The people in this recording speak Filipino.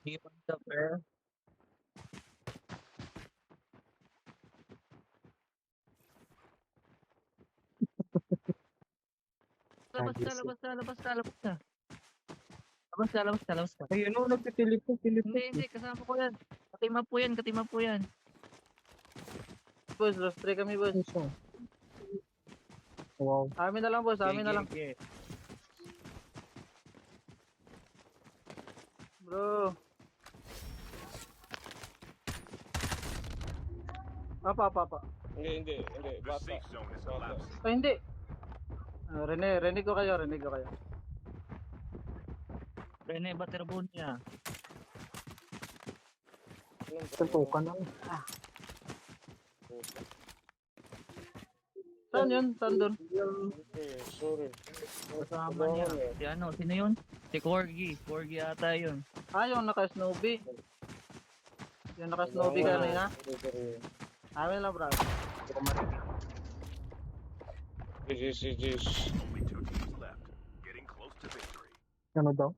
He on the fair. Labas ka, labas ka, labas ka, labas ka. Labas ka, labas ka, labas ka. Ayun o, nagtitilipot. Hindi, kasama ko yan. Katima po yan, katima po yan. Boss, last 3 kami, boss. Wow. Amin na lang, boss. Amin na lang. Okay. Bro. Apa. Hindi. The Bata. safe zone is collapsing. Ay, hindi. Rinig ko kayo. Rene, baterbon niya. Suntukan lang. Saan yun? Saan doon? Sorry. Kasama niya. Si ano, sino yun? Si Corgi. Corgi ata yun. Yung naka-Snoopy. Yung naka-Snoopy kanina. Amin lang, bro. GG's. Only 2 teams left. Getting close to victory. Ano daw?